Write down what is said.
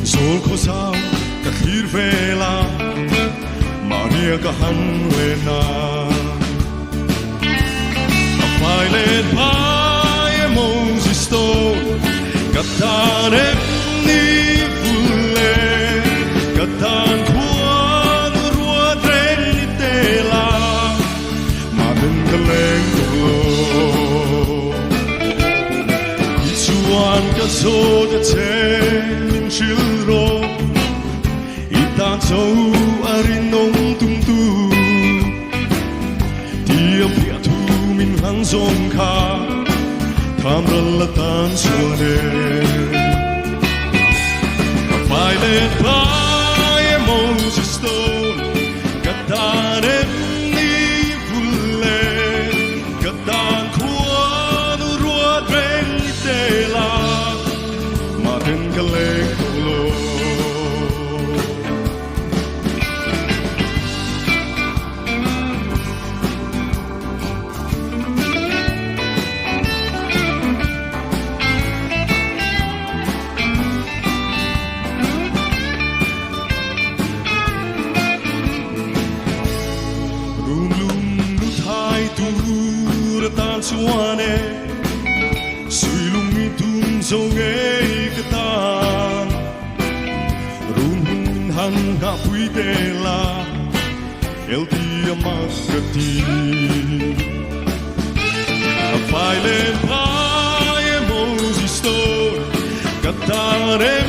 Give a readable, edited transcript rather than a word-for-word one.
Zol ko sao kathir vela Maria kahanwena Violet pie Moses stone Katanem ni vule Katan kuan ruadren ni tela Maden kaleng kulo Ichuan kasoda chen chilro Ita châu arinong tumtu Tiam pia tu min hang zong ka Tham ralatan suane Violet pie Moses stone Katanem ni vule Katan kuan ruadren ni tela Maden kaleng kulo Tan suane sui lungi tum zonge ketan run han ka pui tela el dia makati a violent pie Moses store katarem